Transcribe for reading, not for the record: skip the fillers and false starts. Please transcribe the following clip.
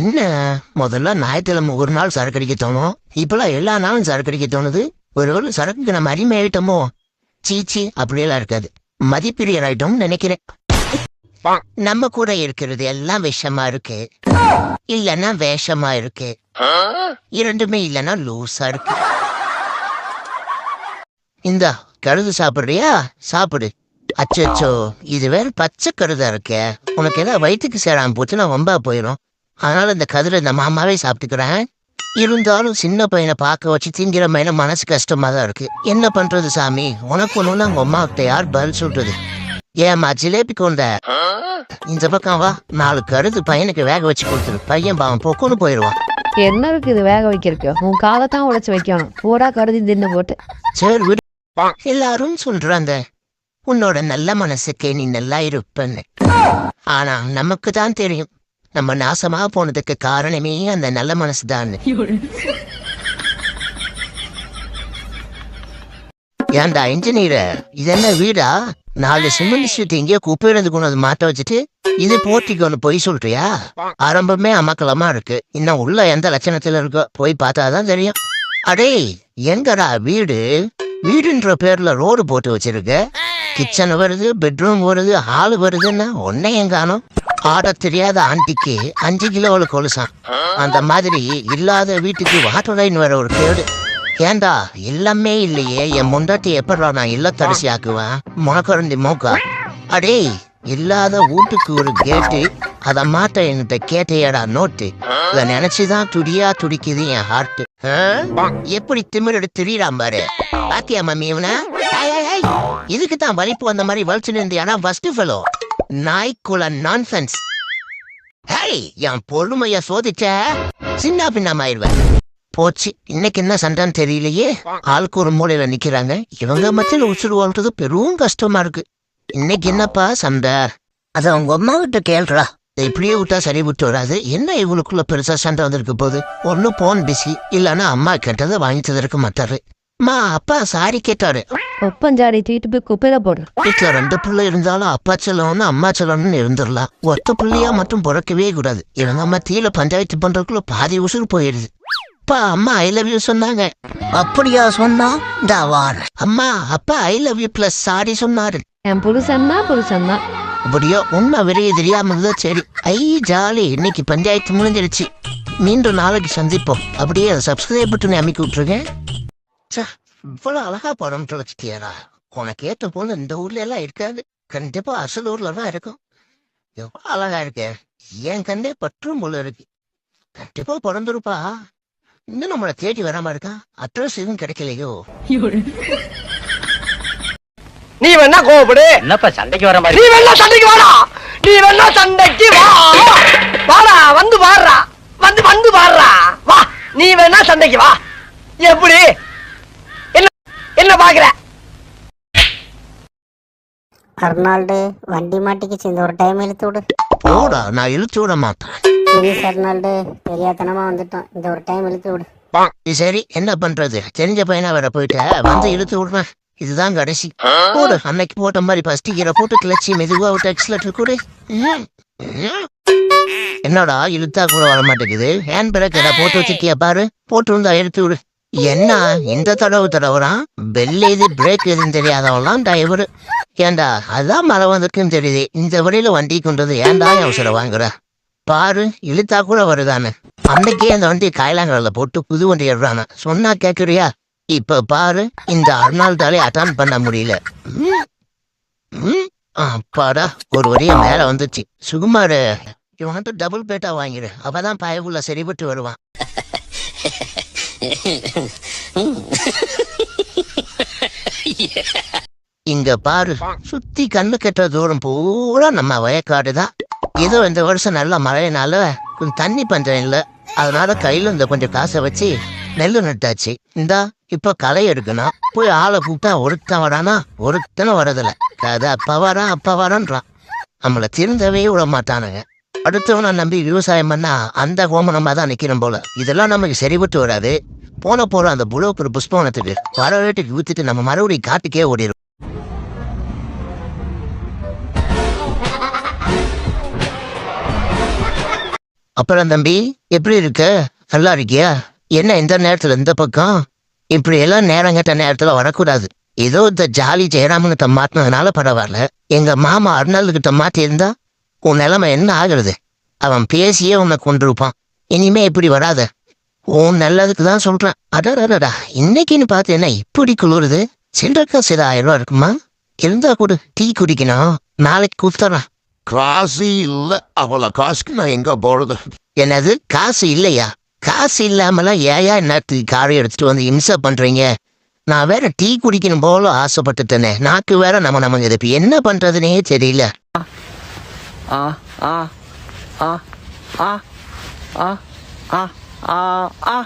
என்ன முதல்ல ஞாயிற்றுக்கிழமை ஒரு நாள் சரக்கு அடிக்க தோணும், இப்பெல்லாம் எல்லா நாளும் சரக்கு அடிக்க தோணுது. ஒரு சரக்குக்கு நம்ம அடிமை ஆயிட்டோமோ? சீச்சி, அப்படியெல்லாம் இருக்காது. மதிப்பிரியர் ஆயிட்டோம்னு நினைக்கிறேன். நம்ம கூட இருக்கிறது எல்லாம் விஷமா இருக்கு, இல்லன்னா வேஷமா இருக்கு, இரண்டுமே இல்லன்னா லூசா இருக்கு. இந்தா கருது சாப்பிடுறியா? சாப்பிடு. அச்சோ, இது வேற பச்சை கருதா இருக்க. உனக்கு ஏதாவது வயிற்றுக்கு சேராம போச்சுன்னா வம்பா போயிடும். அதனால இந்த கதிரை இந்த மாமாவே சாப்பிட்டுக்கிறேன். இருந்தாலும் சின்ன பையனை பார்க்க வச்சு திங்கிற பையனை மனசு கஷ்டமா தான் இருக்கு. என்ன பண்றது சாமி? உனக்கு ஒண்ணுன்னா உங்க அம்மா கிட்ட யார் பதில் சொல்றது? ஏமா ஜிலேபி கொண்ட இந்த பக்கம் வா, 4 கருது பையனுக்கு வேக வச்சு கொடுத்துரு. பையன் பாவம் பொக்குன்னு போயிடுவான். என்ன இருக்கு இது வேக வைக்கிறதுக்கு? உன் காலத்தான் உடைச்சு வைக்கணும். பூரா கருதி தின்னு போட்டு. சரி விடு. எல்லாரும் சொல்றாங்க உன்னோட நல்ல மனசுக்கே நீ நல்லா இருப்பன்னு. ஆனா நமக்கு தான் தெரியும் நம்ம நாசமா போனதுக்கு காரணமே அந்த நல்ல மனசுதான். ஏன்டா இன்ஜினியர், இது என்ன வீடா? 4 சிமெண்ட் ஷீட் எங்கேயோ குப்பையிலிருந்து கொண்டு வந்து மாட்ட வச்சுட்டு இது போட்டிக்கொண்டு போய் சொல்றியா? ஆரம்பமே அமக்கலமா இருக்கு. இன்னும் உள்ள எந்த லட்சணத்துல இருக்கோ போய் பார்த்தாதான் தெரியும். அடே, எங்கடா வீடு? வீடுன்ற பேர்ல ரோடு போட்டு வச்சிருக்க. கிச்சன் வருது, பெட்ரூம் வருது, ஹால் வருதுன்னா ஒன்னே எங்கானோ. ஆட தெரியாத ஆண்டிக்கு 5 கிலோவில் கொலுசான். அந்த மாதிரி இல்லாத வீட்டுக்கு வாட்டர் லைன் வர ஒரு கேடு. ஏண்டா எல்லாமே இல்லையே, என் முண்டாட்டி எப்படா நான் இல்லத்தரசி ஆக்குவேன்? முனக்கரண்டி மோக்கா. அடே, இல்லாத வீட்டுக்கு ஒரு கேட்டு, அத மாட்ட என்கிட்ட கேட்டையடா நோட்டு. இத நினைச்சுதான் துடியா துடிக்குது என் ஹார்ட். எப்படி திமிரெடு திரியறான் பாரு. பாத்தியா மம்மி இவன? இதுக்குதான் வலிப்பு வந்த மாதிரி வலிச்சுன்னு இருந்தியானா ஃபர்ஸ்ட் ஃபெலோ. நாய்க்குல நான்சென்ஸ். ஹேய், என் பொறுமைய சோதிச்ச சின்ன பின்னமாயிருவேன். போச்சு, இன்னைக்கு என்ன சண்டைன்னு தெரியலையே. ஆளுக்கு ஒரு மூலையில நிக்கிறாங்க. இவங்க மத்தியில உசுறு வாழ்றது பெரும் கஷ்டமா இருக்கு. இன்னைக்கு என்னப்பா சண்டை? அத அவங்க அம்மா கிட்ட கேள்றா. இப்படியே விட்டா சரி விட்டு வராது. என்ன இவளுக்குள்ள பெருசா சண்டை வந்திருக்கு போகுது? ஒண்ணு போன் பிஸி, இல்லன்னா அம்மா கேட்டதை வாங்கி தந்திருக்க மாட்டாரு. அம்மா, அப்பா சாரி கேட்டாரு. ஒப்பஞ்சாடி தீட்டு போய் குப்பையில போடு. வீட்டுல 2 பிள்ளை இருந்தாலும் அப்பா செல்லணும்னு அம்மா செல்லணும்னு இருந்துடலாம். ஒத்த பிள்ளையா மட்டும் பிறக்கவே கூடாது. இவங்க மத்தியில பஞ்சாயத்து பண்றதுக்குள்ள பாதி உசுறு போயிடுது. அப்பா அம்மா ஐ லவ் யூ சொன்னாங்க. அப்படியா சொன்னா? அம்மா அப்பா I love you plus sorry சொன்னாரு. என் புருஷன் தான். அப்படியோ உண்மை வெளியே தெரியாம இருந்தா சரி. ஐ ஜாலி, இன்னைக்கு பஞ்சாயத்து முடிஞ்சிருச்சு. மீண்டும் நாளைக்கு சந்திப்போம். அப்படியே அதை சப்ஸ்கிரைப் பட்டு அமைக்க விட்டுருக்கேன். இவ்வளவு அழகா படம் வச்சுட்டியாரா? உனக்கு ஏற்ற போல இந்த ஊர்ல எல்லாம் இருக்காது. கண்டிப்பா அசல் ஊர்ல தான் இருக்கும். எவ்வளவு அழகா இருக்க. என் கண்டே பற்றும் போல இருக்கு. கண்டிப்பா பிறந்திருப்பா. இன்னும் நம்மளை தேடி வராம இருக்கா? அட்ரஸ் எதுவும் கிடைக்கலையோ? நீ வேணா கோபப்படு. என்னப்பா சண்டைக்கு வர மாதிரி? நீ வேணா சண்டைக்கு வாடா. நீ வேணா சண்டைக்கு வா. வாடா, வந்து பாடுறா. வந்து பாடுறா. வா, நீ வேணா சண்டைக்கு வா. எப்படி? என்ன பாக்குற? அர்னால்டு, வண்டி மாட்டிக்கிச்சு. இந்த ஒரு டைம் இழுத்து விடு. போடா, நான் இழுத்து விட மாட்டேன். ப்ளீஸ் அர்னால்டு, தெரியாதனமா வந்துட்டோம். இந்த ஒரு டைம் இழுத்து விடு. சரி, என்ன பண்றது? தெரிஞ்ச பையனா வேற போயிட்ட, வந்து இழுத்து விடுறேன். இதுதான் கடைசி. போடு, அன்னைக்கு போட்ட மாதிரி ஃபர்ஸ்ட் கீரை போட்டு கிளச்சி மெதுவா விட்டு எக்ஸ்லேட்டர் கூட. என்னடா இழுத்தா கூட வர மாட்டேங்குது? ஹேண்ட் பிரேக் ஏதா போட்டு வச்சிருக்கியா பாரு. போட்டு இருந்தா எடுத்து விடு. என்ன இந்த தடவுறான்? பெல் எது பிரேக் எதுன்னு தெரியாதவெல்லாம் டிரைவரு. ஏண்டா அதான் மழை வந்திருக்குன்னு தெரியுது. இந்த வழியில வண்டி கொண்டது ஏன்டா அவசரம் வாங்குற? பாரு, இழுத்தா கூட வருதானு. அன்னைக்கே அந்த வண்டி காயலாங்கல்ல போட்டு புது வண்டி எடுறான. சொன்னா கேக்குறியா? இப்ப பாரு, இந்த அர்னால்டாலே அட்டான் பண்ண முடியல. அப்பாடா, ஒரு வழிய மேல வந்துச்சு. சுகுமாரு, இவன் டபுள் பேட்டா வாங்கிடு. அப்பதான் பயவுள்ள சரிபட்டு வருவான். இங்க பாரு, சுத்தி கண்ணு கெட்ட தூரம் பூரா நம்ம வயக்காடுதான். ஏதோ இந்த வருஷம் நல்ல மழையினால கொஞ்சம் தண்ணி பஞ்சம் இல்ல. அதனால கையில இந்த கொஞ்சம் காசை வச்சு நெல்லு நட்டாச்சு. இந்தா இப்ப களை எடுக்கணும். போய் ஆளை கூப்பிட்டா ஒருத்தன் வரானா? ஒருத்தனை வரதில்ல. அது அப்பா வரான்றான். நம்மளை திருந்தவே விட மாட்டானுங்க. அடுத்தவனை நம்பி விவசாயம் பண்ணா அந்த கோமனமா தான் நிக்கணும் போல. இதெல்லாம் நமக்கு சரிபட்டு வராது. போற அந்த புலோக்கர் புஷ்பவனத்துக்கு வர வேட்டுக்கு ஊத்திட்டு நம்ம மறுபடியும் காட்டுக்கே ஓடிடும். அப்புறம் தம்பி எப்படி இருக்க? நல்லா இருக்கியா? என்ன இந்த நேரத்துல இந்த பக்கம்? இப்படி எல்லாம் நேரங்கட்ட நேரத்துல வரக்கூடாது. ஏதோ இந்த ஜாலி ஜெயராமன்கிட்ட மாட்டினதுனால பரவாயில்ல. எங்க மாமா அருணாள்கிட்ட மாட்டி இருந்தா உன் நிலைமை என்ன ஆகுறது? அவன் பேசியே உன்னை கொண்டிருப்பான். இனிமே இப்படி வராத. உன் நல்லதுக்கு தான் சொல்றேன். அடடா இன்னைக்குன்னு பார்த்து என்ன இப்படி குளிருது? சில்லறக்கா சில 1000 ரூபா இருக்குமா? இருந்தா கூட டீ குடிக்கணும். நாளைக்கு கூப்பிட்டுறேன். காசு இல்ல, அவ்வளோ காசுக்கு நான் எங்க போறது? என்னது காசு இல்லையா? காசு இல்லாமலாம் ஏயா நேரத்துக்கு காரை எடுத்துட்டு வந்து இம்சை பண்றீங்க? நான் வேற டீ குடிக்கணும் போல ஆசைப்பட்டுட்டேனே. நாக்கு வேற நம்ம இப்ப என்ன பண்றதுனே தெரியல. ஆ ஆ ஆ ஆ ஆ ஆ ஆ